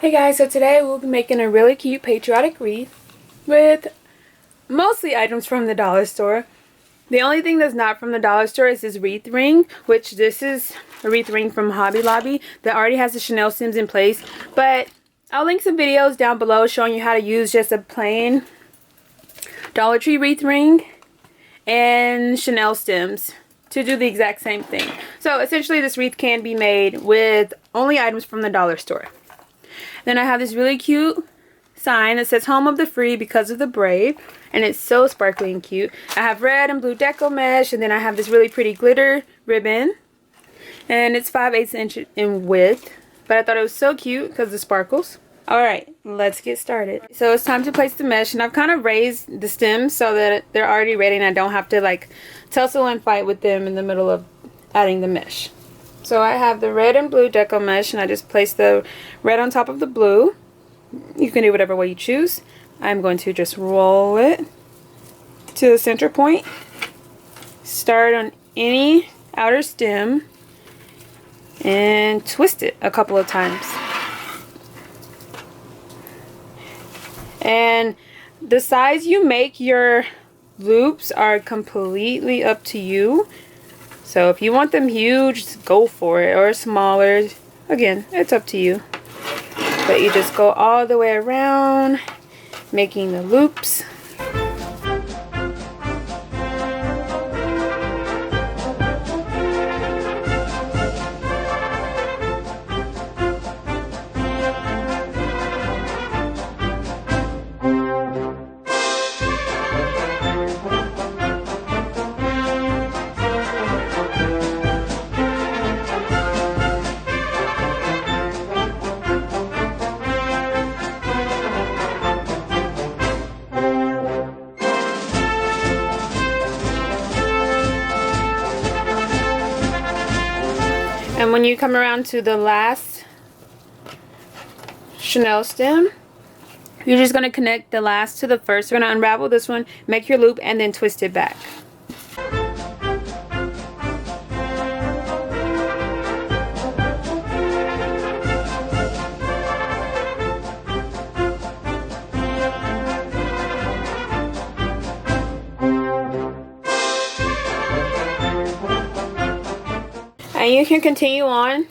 Hey guys, so today we'll be making a really cute patriotic wreath with mostly items from the dollar store. The only thing that's not from the dollar store is this wreath ring, which this is a wreath ring from Hobby Lobby that already has the Chanel stems in place. But I'll link some videos down below showing you how to use just a plain Dollar Tree wreath ring and Chanel stems to do the exact same thing. So essentially this wreath can be made with only items from the dollar store. Then I have this really cute sign that says Home of the Free because of the Brave. And it's so sparkly and cute. I have red and blue deco mesh. And then I have this really pretty glitter ribbon. And it's 5/8 inches in width. But I thought it was so cute because of the sparkles. Alright, let's get started. So it's time to place the mesh. And I've kind of raised the stems so that they're already ready. And I don't have to like tussle and fight with them in the middle of adding the mesh. So I have the red and blue deco mesh, and I just place the red on top of the blue. You can do whatever way you choose. I'm going to just roll it to the center point. Start on any outer stem and twist it a couple of times. And the size you make your loops are completely up to you. So if you want them huge, just go for it, or smaller. Again, it's up to you. But you just go all the way around, making the loops. And when you come around to the last Chanel stem, you're just going to connect the last to the first. We're going to unravel this one, make your loop, and then twist it back. And you can continue on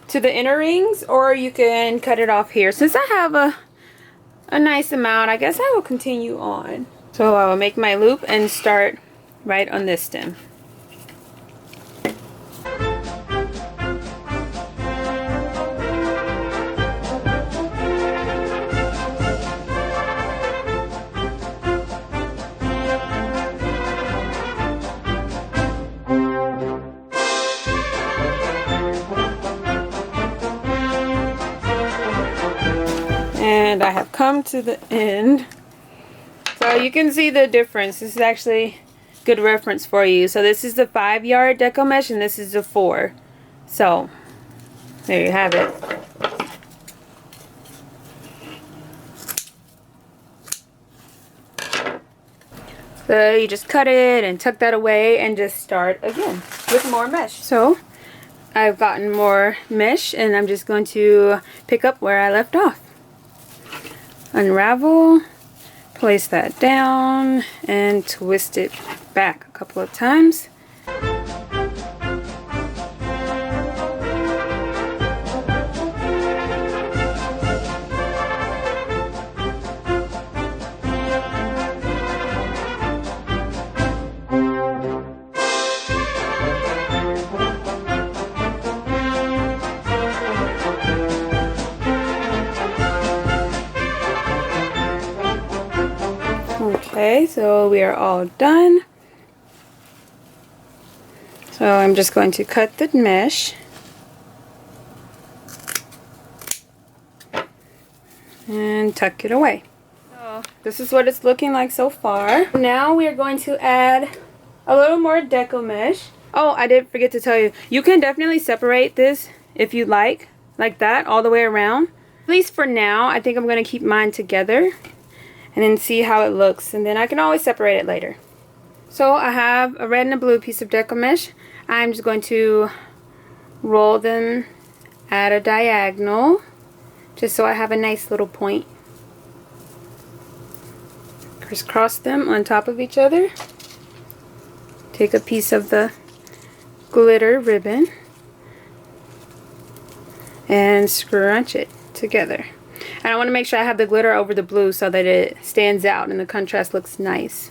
to the inner rings, or you can cut it off here. Since I have a nice amount, I guess I will continue on. So I will make my loop and start right on this stem. And I have come to the end. So you can see the difference. This is actually good reference for you. So this is the 5-yard deco mesh and this is the 4. So there you have it. So you just cut it and tuck that away and just start again with more mesh. So I've gotten more mesh and I'm just going to pick up where I left off. Unravel, place that down, and twist it back a couple of times. Okay, so we are all done. So I'm just going to cut the mesh and tuck it away. So this is what it's looking like so far. Now we are going to add a little more deco mesh. Oh, I did forget to tell you, you can definitely separate this if you like that all the way around. At least for now, I think I'm going to keep mine together and then see how it looks, and then I can always separate it later. So I have a red and a blue piece of deco mesh. I'm just going to roll them at a diagonal just so I have a nice little point. Crisscross them on top of each other. Take a piece of the glitter ribbon and scrunch it together. And I want to make sure I have the glitter over the blue so that it stands out and the contrast looks nice.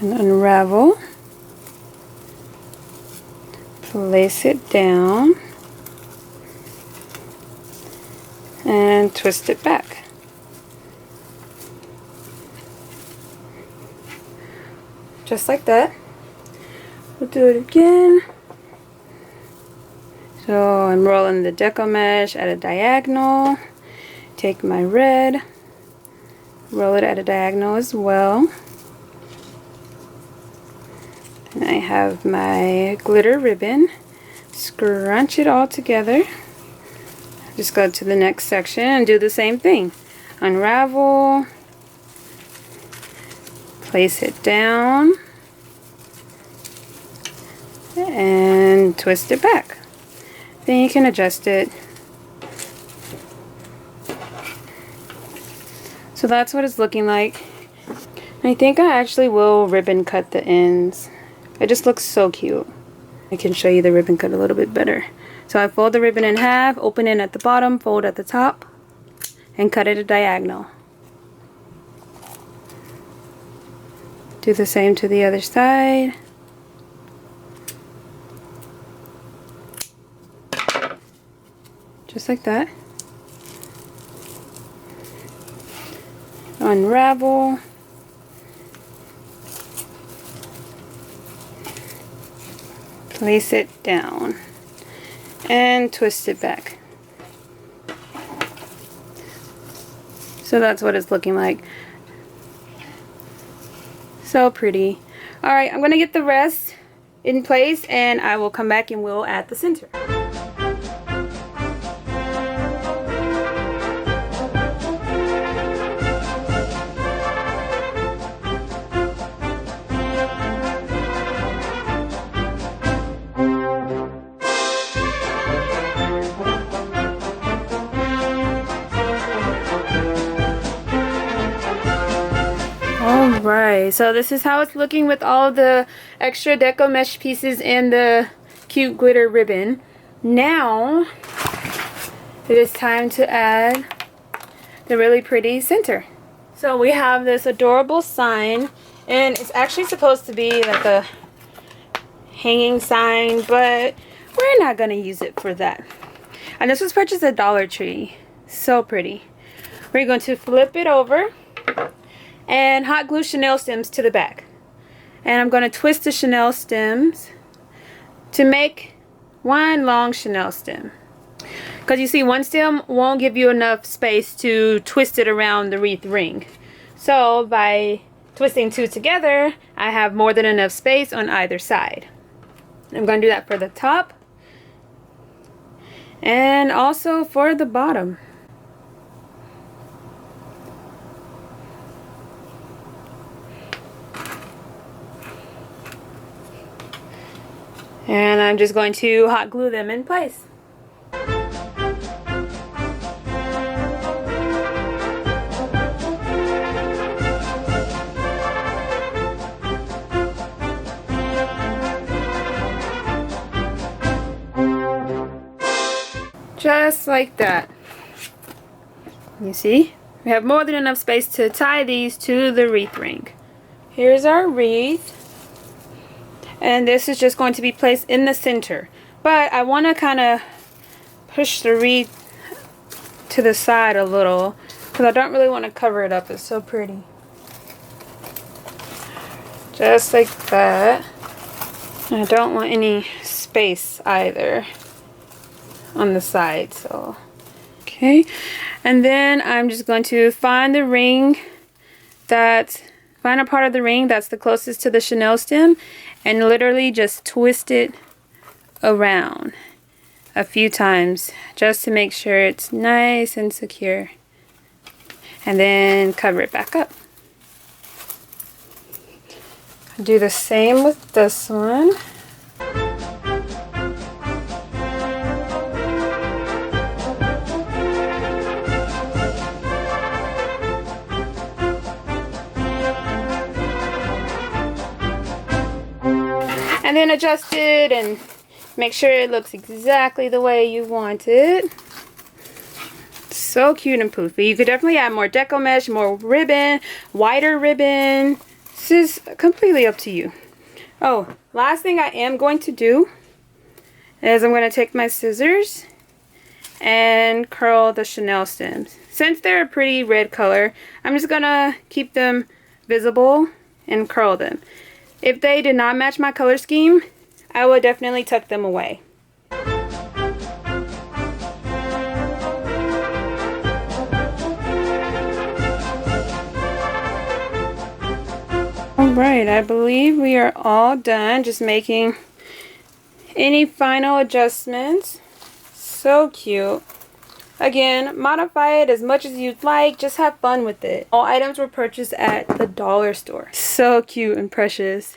And unravel. Place it down. And twist it back. Just like that. We'll do it again. So I'm rolling the Deco mesh at a diagonal. Take my red, roll it at a diagonal as well. And I have my glitter ribbon. Scrunch it all together. Just go to the next section and do the same thing. Unravel. Place it down. And twist it back. Then you can adjust it. So that's what it's looking like. I think I actually will ribbon cut the ends. It just looks so cute. I can show you the ribbon cut a little bit better. So I fold the ribbon in half, open it at the bottom, fold at the top, and cut it a diagonal. Do the same to the other side. Just like that. Unravel. Place it down. And twist it back. So that's what it's looking like. So pretty. Alright, I'm going to get the rest in place and I will come back and we'll add the center. Alright, so this is how it's looking with all the extra deco mesh pieces and the cute glitter ribbon. Now it is time to add the really pretty center. So we have this adorable sign, and it's actually supposed to be like a hanging sign, but we're not going to use it for that. And this was purchased at Dollar Tree. So pretty. We're going to flip it over and hot glue chenille stems to the back. And I'm going to twist the chenille stems to make one long chenille stem. Because you see, one stem won't give you enough space to twist it around the wreath ring. So by twisting two together, I have more than enough space on either side. I'm going to do that for the top and also for the bottom. And I'm just going to hot glue them in place. Just like that. You see? We have more than enough space to tie these to the wreath ring. Here's our wreath. And this is just going to be placed in the center. But I want to kind of push the wreath to the side a little, because I don't really want to cover it up. It's so pretty. Just like that. I don't want any space either on the side. So okay. And then I'm just going to find the ring find a part of the ring that's the closest to the chenille stem and literally just twist it around a few times just to make sure it's nice and secure, and then cover it back up. Do the same with this one. And then adjust it and make sure it looks exactly the way you want it. So cute and poofy. You could definitely add more deco mesh, more ribbon, wider ribbon. This is completely up to you. Oh, last thing I am going to do is I'm going to take my scissors and curl the chenille stems. Since they're a pretty red color, I'm just going to keep them visible and curl them. If they did not match my color scheme, I will definitely tuck them away. Alright, I believe we are all done. Just making any final adjustments. So cute. Again, modify it as much as you'd like. Just have fun with it. All items were purchased at the dollar store. So cute and precious.